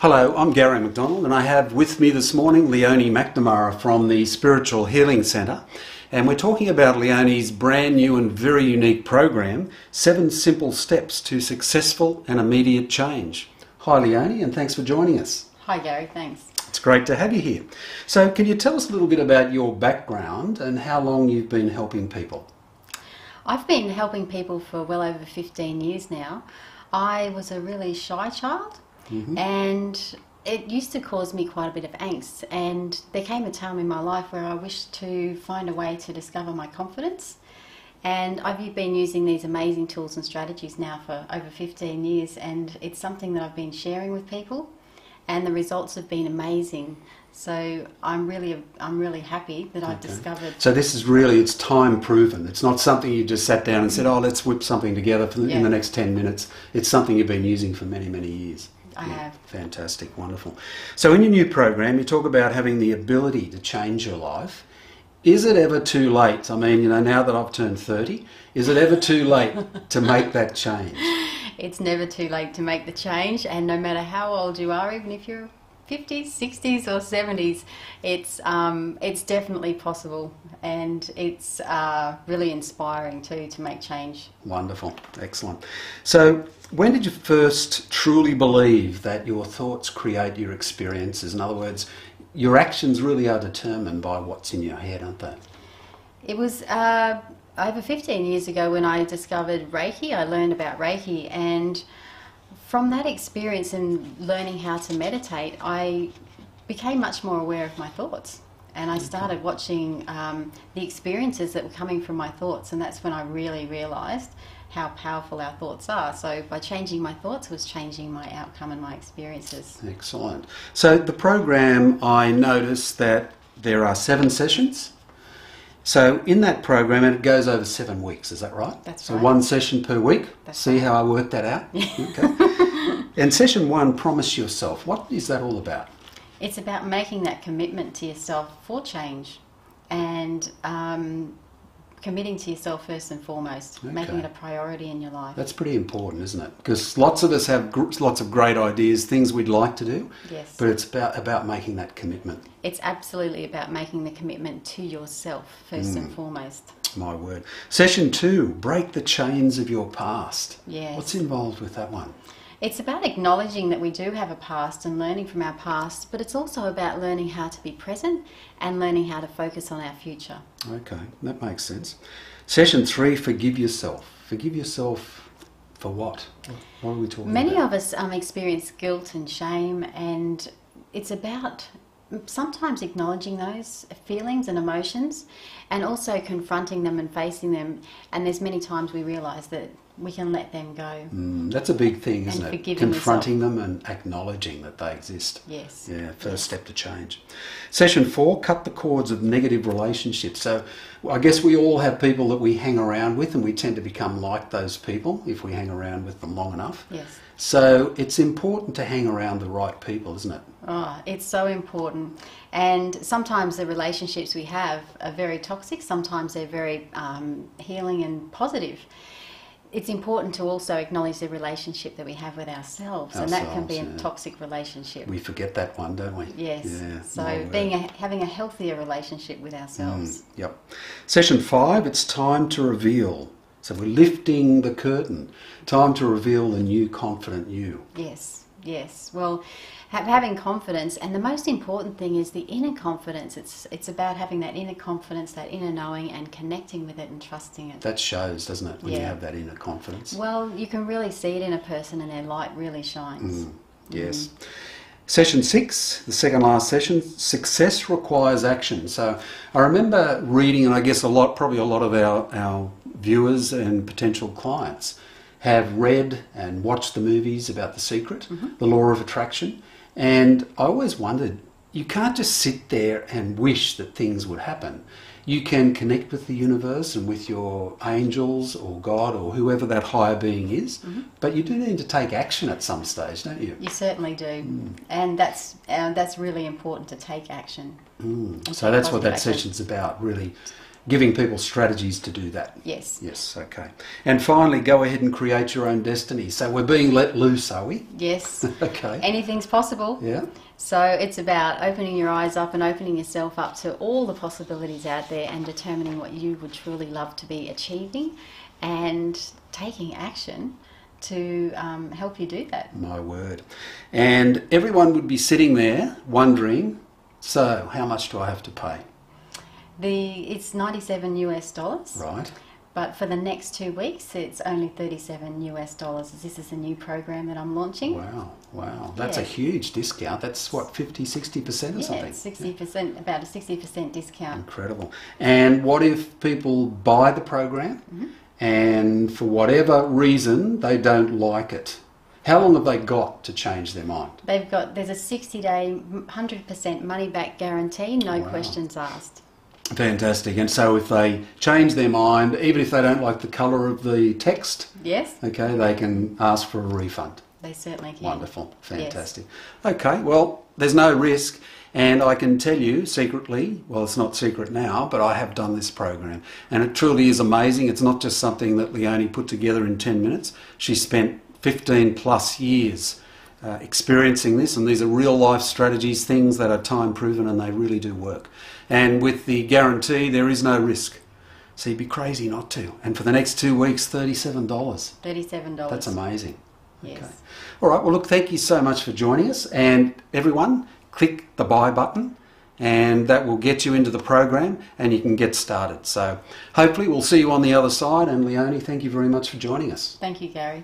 Hello, I'm Gary McDonald and I have with me this morning Leonie McNamara from the Spiritual Healing Centre, and we're talking about Leonie's brand new and very unique program, 7 Simple Steps to Successful and Immediate Change. Hi Leonie, and thanks for joining us. Hi Gary, thanks. It's great to have you here. So can you tell us a little bit about your background and how long you've been helping people? I've been helping people for well over 15 years now. I was a really shy child. And it used to cause me quite a bit of angst, and there came a time in my life where I wished to find a way to discover my confidence, and I've been using these amazing tools and strategies now for over 15 years, and it's something that I've been sharing with people, and the results have been amazing. So I'm really happy that I've discovered. So this is really, it's time proven. It's not something you just sat down and said, oh, let's whip something together in the next 10 minutes. It's something you've been using for many, many years. I have. Fantastic, wonderful. So in your new program, you talk about having the ability to change your life. Is it ever too late? I mean, now that I've turned 30, is it ever too late to make that change? It's never too late to make the change, and no matter how old you are, even if you're 50s, 60s or 70s, it's definitely possible, and it's really inspiring too to make change. Wonderful, excellent. So when did you first truly believe that your thoughts create your experiences? In other words, your actions really are determined by what's in your head, aren't they? It was over 15 years ago when I discovered Reiki. I learned about Reiki, and from that experience and learning how to meditate, I became much more aware of my thoughts, and I started watching the experiences that were coming from my thoughts, and that's when I really realised how powerful our thoughts are. So by changing my thoughts was changing my outcome and my experiences. Excellent. So the program, I noticed that there are 7 sessions. So in that program, and it goes over 7 weeks, is that right? That's right. So 1 session per week. See how I worked that out? Okay. And session 1, Promise Yourself. What is that all about? It's about making that commitment to yourself for change, and committing to yourself first and foremost, making it a priority in your life. That's pretty important, isn't it? Because lots of us have lots of great ideas, things we'd like to do, yes, but it's about making that commitment. It's absolutely about making the commitment to yourself first and foremost. My word. Session 2, Break the Chains of Your Past. Yes. What's involved with that one? It's about acknowledging that we do have a past and learning from our past, but it's also about learning how to be present and learning how to focus on our future. Okay, that makes sense. Session 3, Forgive Yourself. Forgive yourself for what? What are we talking about? Many of us experience guilt and shame, and it's about sometimes acknowledging those feelings and emotions and also confronting them and facing them, and there's many times we realise that we can let them go. That's a big thing, isn't it? Confronting yourself. them and acknowledging that they exist. Yes. Yeah, first step to change. Session 4, Cut the Cords of Negative Relationships. So I guess we all have people that we hang around with, and we tend to become like those people if we hang around with them long enough. Yes. So it's important to hang around the right people, isn't it? Oh, it's so important. And sometimes the relationships we have are very toxic, sometimes they're very healing and positive. It's important to also acknowledge the relationship that we have with ourselves, and that can be a toxic relationship. We forget that one, don't we? Yes. Yeah, so having a healthier relationship with ourselves. Yep. Session 5, it's time to reveal. So we're lifting the curtain. Time to reveal the new confident you. Yes, yes. Well, having confidence, and the most important thing is the inner confidence. It's about having that inner confidence, that inner knowing, and connecting with it and trusting it. That shows, doesn't it, when you have that inner confidence? Well, you can really see it in a person, and their light really shines. Yes. Session 6, the second last session, Success Requires Action. So I remember reading, and I guess probably a lot of our viewers and potential clients have read and watched the movies about The Secret, the Law of Attraction, and I always wondered, you can't just sit there and wish that things would happen. You can connect with the universe and with your angels or God or whoever that higher being is, but you do need to take action at some stage, don't you? You certainly do, and that's really important, to take action. So that's what that session's about, really giving people strategies to do that. Yes. Yes, okay. And finally, go ahead and create your own destiny. So we're being let loose, are we? Yes. Okay. Anything's possible. Yeah. So it's about opening your eyes up and opening yourself up to all the possibilities out there and determining what you would truly love to be achieving and taking action to help you do that. My word. And everyone would be sitting there wondering, so how much do I have to pay? It's $97 US. Right. But for the next 2 weeks, it's only $37 US. This is a new program that I'm launching. Wow, wow. That's a huge discount. That's what, 50, 60% or something? Yeah, 60%, about a 60% discount. Incredible. And what if people buy the program and for whatever reason they don't like it? How long have they got to change their mind? There's a 60-day, 100% money-back guarantee, no questions asked. Fantastic. And so if they change their mind, even if they don't like the colour of the text, yes, okay, they can ask for a refund. They certainly can. Wonderful. Fantastic. Yes. Okay, well, there's no risk. And I can tell you secretly, well, it's not secret now, but I have done this program. And it truly is amazing. It's not just something that Leonie put together in 10 minutes. She spent 15 plus years experiencing this, and these are real life strategies, things that are time proven, and they really do work. And with the guarantee, there is no risk. So you'd be crazy not to. And for the next 2 weeks, $37. $37. That's amazing. Yes. Okay. All right, well, look, thank you so much for joining us. And everyone, click the buy button, and that will get you into the program, and you can get started. So hopefully we'll see you on the other side. And Leonie, thank you very much for joining us. Thank you, Gary.